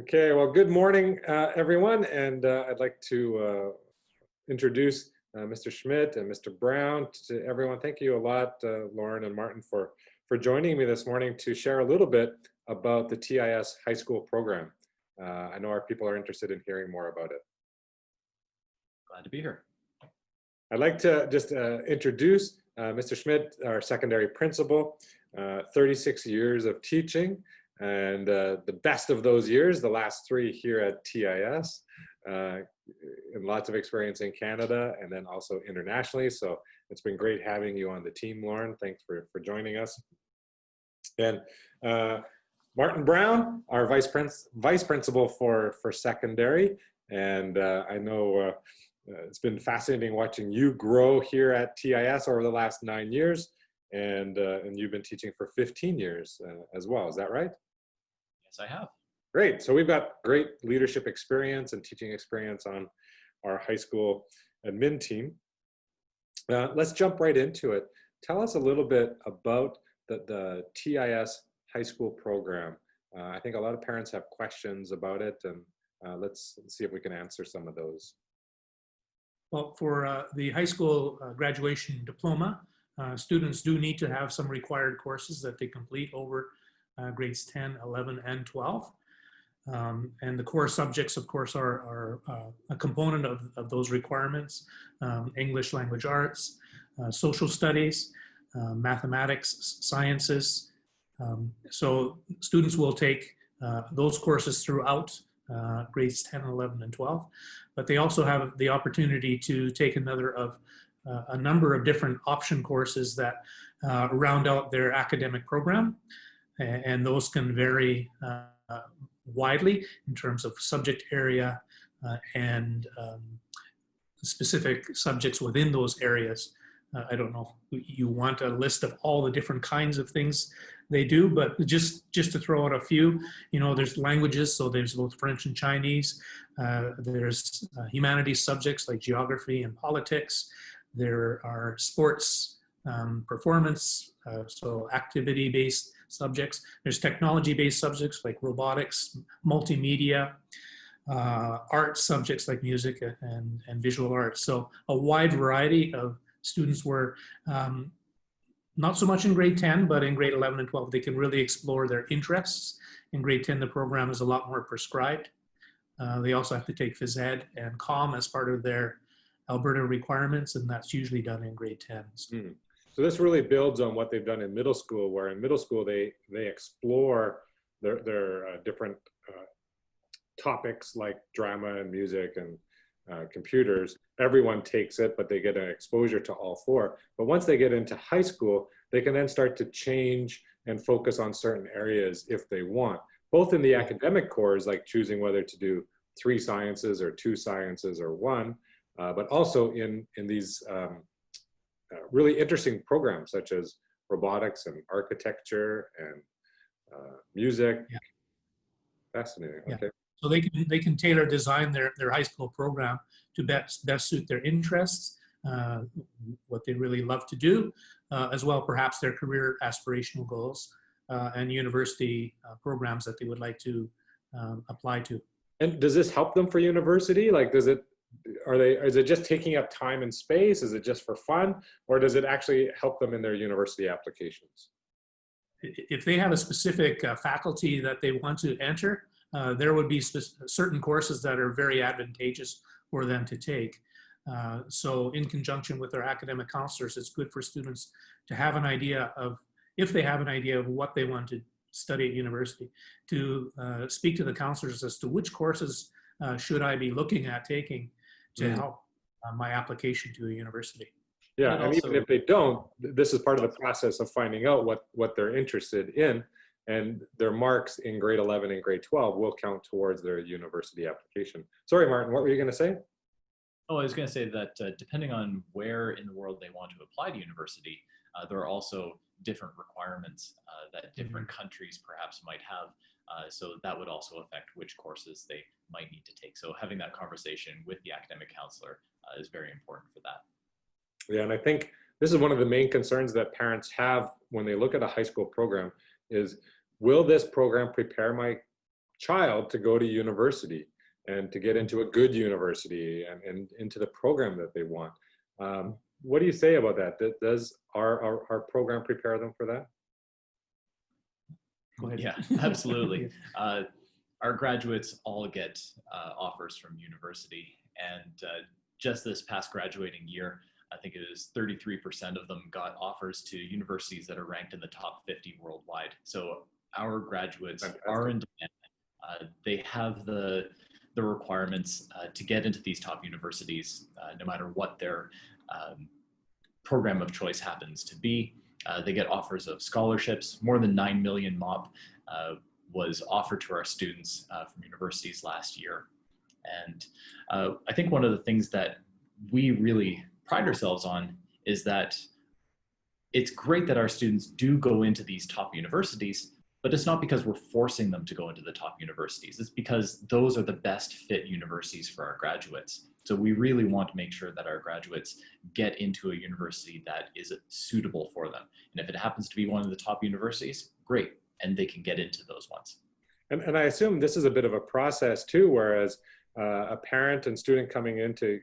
Okay, well, good morning, everyone, and I'd like to introduce Mr. Schmidt and Mr. Brown to everyone. Thank you a lot, Lauren and Martin, for joining me this morning to share a little bit about the TIS high school program. I know our people are interested in hearing more about it. Glad to be here. I'd like to just introduce Mr. Schmidt, our secondary principal, 36 years of teaching. And the best of those years, the last 3 here at TIS, and lots of experience in Canada and then also internationally. So it's been great having you on the team, Lorne. Thanks for joining us. And Martin Brown, our vice principal for secondary. And I know it's been fascinating watching you grow here at TIS over the last 9 years. And you've been teaching for 15 years as well. Is that right? Yes, I have. Great. So we've got great leadership experience and teaching experience on our high school admin team. Let's jump right into it. Tell us a little bit about the TIS high school program. I think a lot of parents have questions about it, and let's see if we can answer some of those. Well, for the high school graduation diploma, students do need to have some required courses that they complete over grades 10, 11, and 12. And the core subjects, of course, are a component of those requirements: English language arts, social studies, mathematics, sciences. So students will take those courses throughout grades 10, 11, and 12, but they also have the opportunity to take a number of different option courses that round out their academic program. And those can vary widely in terms of subject area and specific subjects within those areas. I don't know if you want a list of all the different kinds of things they do, but just to throw out a few, there's languages, so there's both French and Chinese. There's humanities subjects like geography and politics. There are sports, performance, so activity-based subjects. There's technology-based subjects like robotics, multimedia, art subjects like music and visual arts. So a wide variety of students were not so much in grade 10, but in grade 11 and 12, they can really explore their interests. In grade 10, the program is a lot more prescribed. They also have to take phys ed and comm as part of their Alberta requirements, and that's usually done in grade 10s. Mm. So this really builds on what they've done in middle school, where in middle school they explore their different topics like drama and music and computers. Everyone takes it, but they get an exposure to all 4. But once they get into high school, they can then start to change and focus on certain areas if they want, both in the academic cores, like choosing whether to do 3 sciences or 2 sciences or 1, but also in these really interesting programs such as robotics and architecture and music. Yeah. Fascinating. Yeah. Okay. So they can tailor design their high school program to best suit their interests, what they really love to do, as well perhaps their career aspirational goals and university programs that they would like to apply to. And does this help them for university? Like, is it just taking up time and space? Is it just for fun? Or does it actually help them in their university applications? If they have a specific faculty that they want to enter, there would be certain courses that are very advantageous for them to take. So in conjunction with their academic counselors, it's good for students to have an idea of, if they have an idea of what they want to study at university, to speak to the counselors as to which courses should I be looking at taking to help my application to a university. Yeah, and even if they don't, this is part of the process of finding out what they're interested in, and their marks in grade 11 and grade 12 will count towards their university application. Sorry, Martin, what were you going to say? Oh, I was going to say that depending on where in the world they want to apply to university, there are also different requirements that different countries perhaps might have. So that would also affect which courses they might need to take. So having that conversation with the academic counselor is very important for that. Yeah, and I think this is one of the main concerns that parents have when they look at a high school program is, will this program prepare my child to go to university and to get into a good university and into the program that they want. What do you say about that? Does our program prepare them for that? Go ahead. Yeah, absolutely. Our graduates all get offers from university, and just this past graduating year, I think it was 33% of them got offers to universities that are ranked in the top 50 worldwide. So our graduates are in demand. They have the requirements to get into these top universities, no matter what their program of choice happens to be. They get offers of scholarships. More than 9 million MOP was offered to our students from universities last year. And I think one of the things that we really pride ourselves on is that it's great that our students do go into these top universities, but it's not because we're forcing them to go into the top universities. It's because those are the best fit universities for our graduates. So we really want to make sure that our graduates get into a university that is suitable for them. And if it happens to be one of the top universities, great, and they can get into those ones. And I assume this is a bit of a process too, whereas a parent and student coming into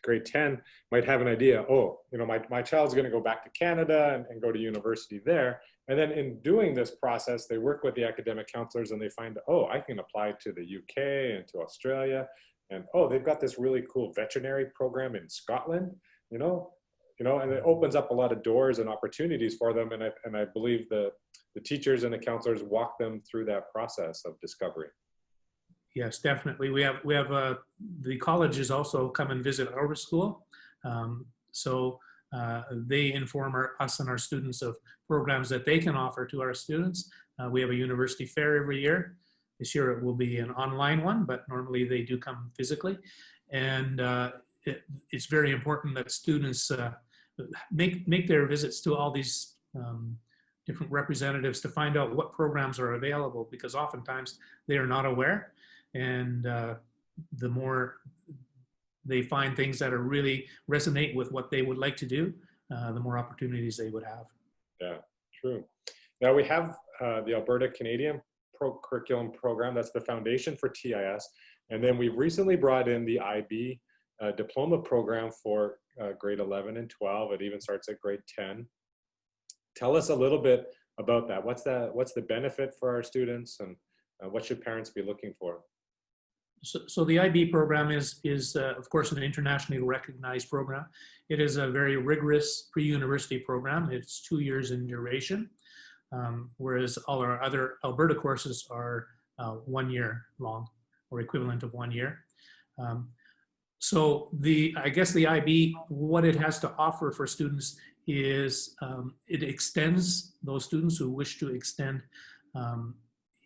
grade 10 might have an idea, oh, you know, my child's going to go back to Canada and go to university there. And then in doing this process, they work with the academic counselors and they find, oh, I can apply to the UK and to Australia. And oh, they've got this really cool veterinary program in Scotland, you know, and it opens up a lot of doors and opportunities for them. And I believe the teachers and the counselors walk them through that process of discovery. Yes, definitely. We have the colleges also come and visit our school. So they inform us and our students of programs that they can offer to our students. We have a university fair every year. This year it will be an online one, but normally they do come physically. And it's very important that students make their visits to all these different representatives to find out what programs are available, because oftentimes they are not aware. And the more they find things that are really resonate with what they would like to do, the more opportunities they would have. Yeah, true. Now we have the Alberta Canadian Curriculum Program. That's the foundation for TIS. And then we've recently brought in the IB Diploma program for grade 11 and 12. It even starts at grade 10. Tell us a little bit about that. What's the benefit for our students, and what should parents be looking for? So the IB program is of course an internationally recognized program. It is a very rigorous pre-university program. It's 2 years in duration, whereas all our other Alberta courses are 1 year long, or equivalent of 1 year. So I guess the IB, what it has to offer for students is it extends those students who wish to extend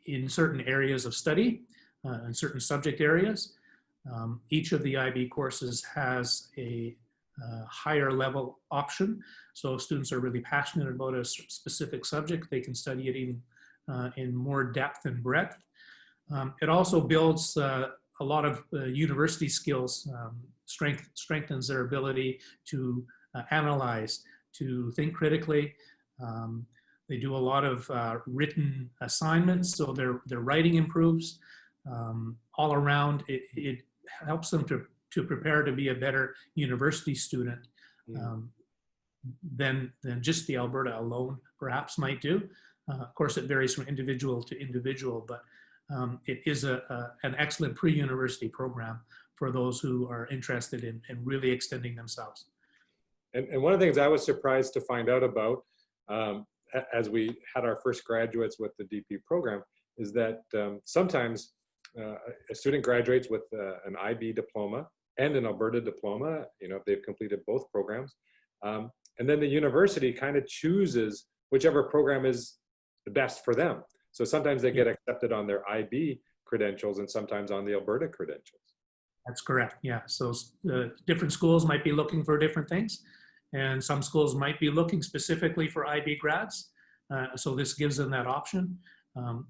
in certain areas of study, in certain subject areas. Each of the IB courses has a higher level option. So if students are really passionate about a specific subject, they can study it even in more depth and breadth. It also builds a lot of university skills, strengthens their ability to analyze, to think critically. They do a lot of written assignments, so their writing improves. All around, it helps them to prepare to be a better university student than just the Alberta alone perhaps might do. Of course, it varies from individual to individual, but it is an excellent pre-university program for those who are interested in really extending themselves. And one of the things I was surprised to find out about as we had our first graduates with the DP program is that sometimes a student graduates with an IB diploma and an Alberta diploma, you know, if they've completed both programs. And then the university kind of chooses whichever program is the best for them. So sometimes they get accepted on their IB credentials and sometimes on the Alberta credentials. That's correct, yeah. So different schools might be looking for different things, and some schools might be looking specifically for IB grads. So this gives them that option.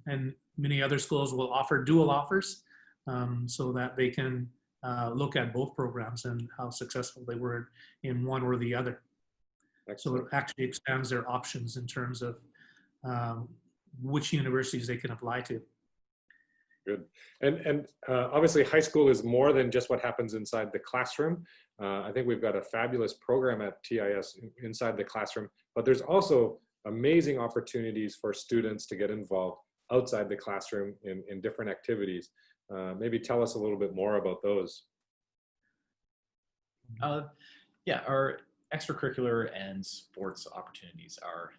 And many other schools will offer dual offers so that they can look at both programs and how successful they were in one or the other. Excellent. So it actually expands their options in terms of which universities they can apply to. Good. And obviously high school is more than just what happens inside the classroom. I think we've got a fabulous program at TIS inside the classroom, but there's also amazing opportunities for students to get involved outside the classroom in different activities. Maybe tell us a little bit more about those. Yeah, our extracurricular and sports opportunities are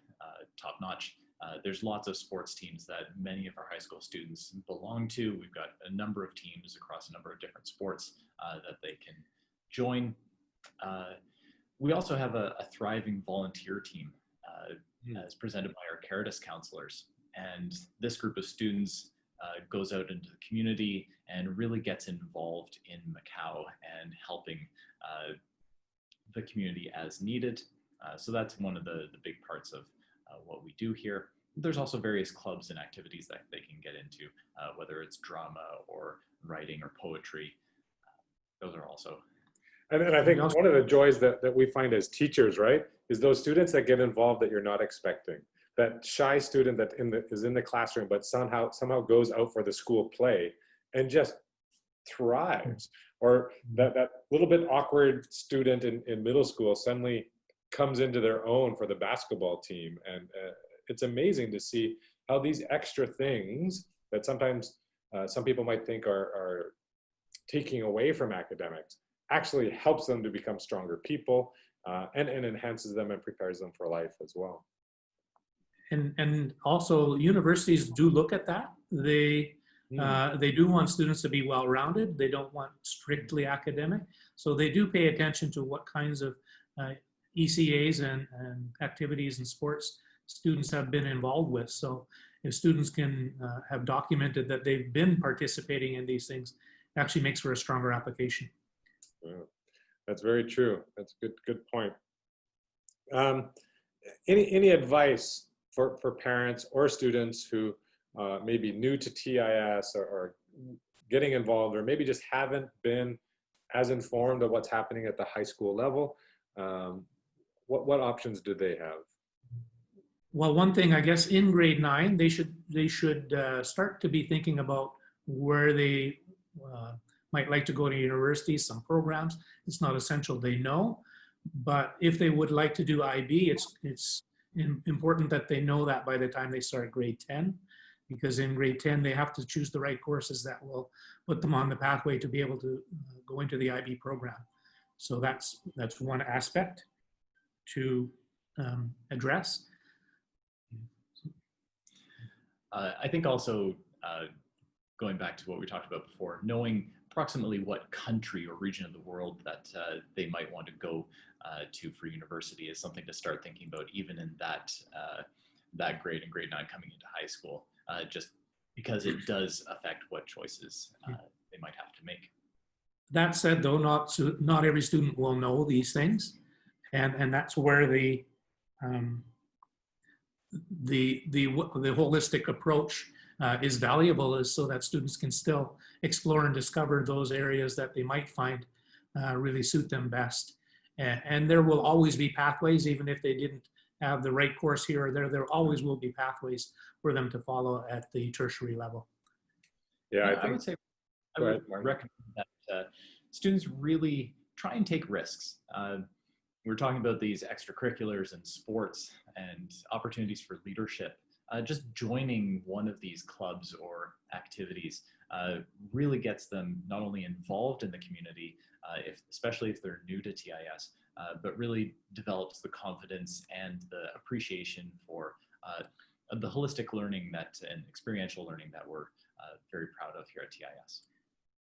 top-notch. There's lots of sports teams that many of our high school students belong to. We've got a number of teams across a number of different sports that they can join. We also have a thriving volunteer team as presented by our Caritas counselors. And this group of students goes out into the community and really gets involved in Macau and helping the community as needed. So that's one of the big parts of what we do here. There's also various clubs and activities that they can get into, whether it's drama or writing or poetry. Those are also. And I think one of the joys that we find as teachers, right, is those students that get involved that you're not expecting. That shy student that is in the classroom, but somehow goes out for the school play and just thrives. Or that little bit awkward student in middle school suddenly comes into their own for the basketball team. And it's amazing to see how these extra things that sometimes some people might think are taking away from academics actually helps them to become stronger people and enhances them and prepares them for life as well. And also universities do look at that. They do want students to be well-rounded. They don't want strictly academic. So they do pay attention to what kinds of ECAs and activities and sports students have been involved with. So if students can have documented that they've been participating in these things, it actually makes for a stronger application. Yeah, that's very true. That's a good point. Any advice for parents or students who may be new to TIS or getting involved, or maybe just haven't been as informed of what's happening at the high school level? What options do they have? Well, one thing, I guess, in grade 9, they should start to be thinking about where they might like to go to university, some programs. It's not essential they know, but if they would like to do IB, it's important that they know that by the time they start grade 10, because in grade 10, they have to choose the right courses that will put them on the pathway to be able to go into the IB program. So that's one aspect to address. I think also going back to what we talked about before, knowing approximately what country or region of the world that they might want to go to for university is something to start thinking about, even in that grade, in grade 9 coming into high school, just because it does affect what choices they might have to make. That said, though, not every student will know these things, and that's where the holistic approach is valuable, is so that students can still explore and discover those areas that they might find really suit them best. And there will always be pathways, even if they didn't have the right course here or there always will be pathways for them to follow at the tertiary level. Yeah, I would say, I would recommend that students really try and take risks. We're talking about these extracurriculars and sports and opportunities for leadership. Just joining one of these clubs or activities really gets them not only involved in the community, especially if they're new to TIS, but really develops the confidence and the appreciation for the holistic learning and experiential learning that we're very proud of here at TIS.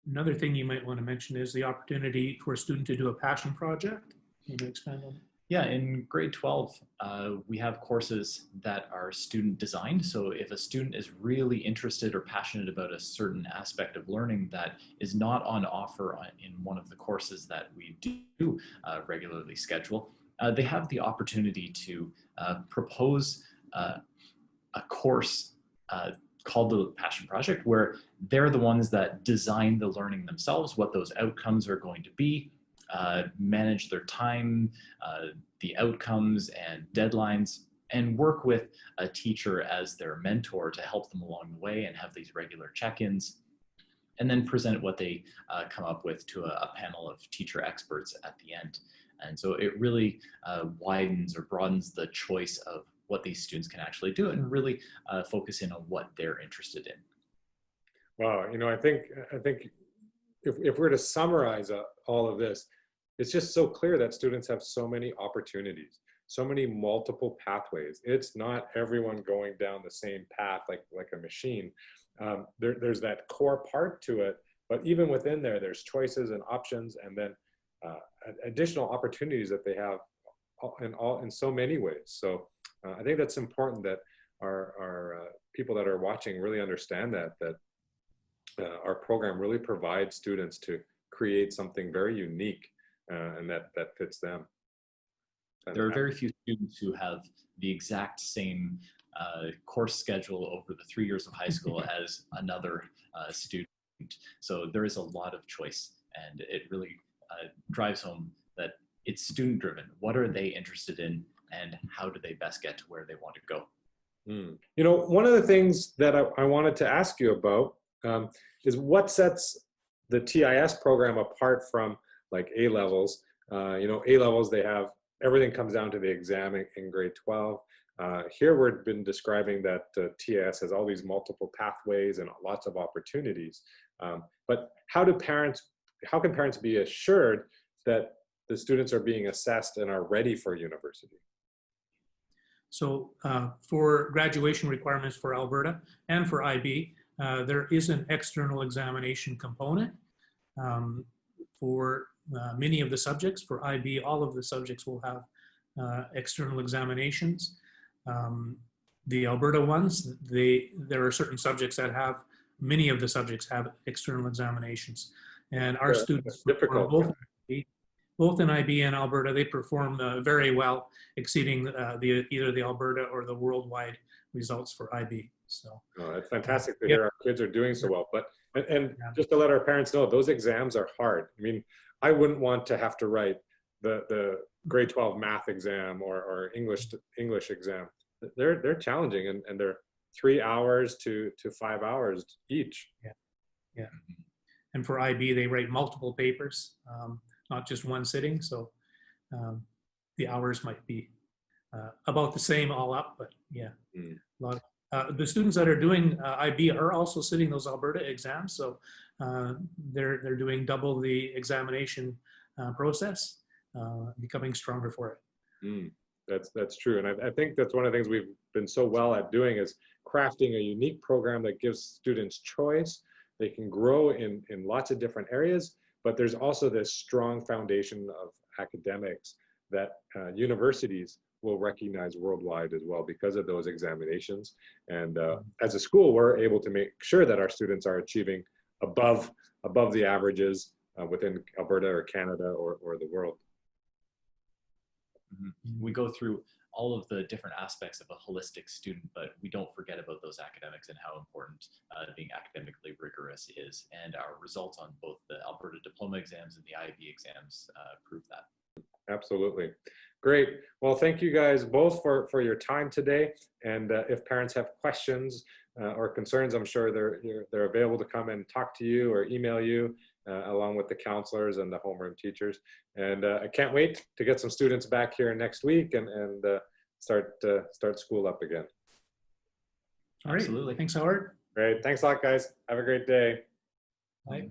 Another thing you might want to mention is the opportunity for a student to do a passion project. Can you expand on that? Yeah, in grade 12, we have courses that are student designed. So if a student is really interested or passionate about a certain aspect of learning that is not on offer in one of the courses that we do regularly schedule, they have the opportunity to propose a course called the Passion Project, where they're the ones that design the learning themselves, what those outcomes are going to be, manage their time, the outcomes and deadlines, and work with a teacher as their mentor to help them along the way and have these regular check-ins. and then present what they come up with to a panel of teacher experts at the end. And so it really widens or broadens the choice of what these students can actually do and really focus in on what they're interested in. Wow, you know, I think if we're to summarize all of this, it's just so clear that students have so many opportunities, so many multiple pathways. It's not everyone going down the same path like a machine. There's that core part to it, but even within there, there's choices and options, and then additional opportunities that they have in so many ways. So I think that's important that our people that are watching really understand that our program really provides students to create something very unique and that fits them. There are very few students who have the exact same course schedule over the 3 years of high school as another student. So there is a lot of choice, and it really drives home that it's student driven. What are they interested in, and how do they best get to where they want to go? You know, one of the things that I wanted to ask you about is what sets the TIS program apart from like A-levels. You know, A-levels, they have, everything comes down to the exam in grade 12. Here we've been describing that TIS has all these multiple pathways and lots of opportunities. But how can parents be assured that the students are being assessed and are ready for university? So for graduation requirements for Alberta and for IB, there is an external examination component for many of the subjects. For IB, all of the subjects will have external examinations. The Alberta ones, there are certain subjects that have, many of the subjects have external examinations. And our students, difficult. Both in IB and Alberta, they perform very well, exceeding either the Alberta or the worldwide results for IB. So it's fantastic to hear our kids are doing so well. But and just to let our parents know, those exams are hard. I mean, I wouldn't want to have to write the grade 12 math exam or English exam. They're challenging, and they're 3 hours to 5 hours each. Yeah. And for IB, they write multiple papers, not just one sitting. So the hours might be about the same all up, but yeah, a lot. The students that are doing IB are also sitting those Alberta exams, so they're doing double the examination process, becoming stronger for it. That's true, and I think that's one of the things we've been so well at doing is crafting a unique program that gives students choice. They can grow in lots of different areas, but there's also this strong foundation of academics that universities will recognize worldwide as well because of those examinations. And as a school, we're able to make sure that our students are achieving above the averages within Alberta or Canada or the world. We go through all of the different aspects of a holistic student, but we don't forget about those academics and how important being academically rigorous is. And our results on both the Alberta diploma exams and the IB exams prove that. Absolutely. Great. Well, thank you guys both for your time today. And if parents have questions or concerns, I'm sure they're available to come and talk to you or email you along with the counselors and the homeroom teachers. And I can't wait to get some students back here next week and start school up again. All right. Absolutely. Thanks, Howard. Great. Thanks a lot, guys. Have a great day. Bye.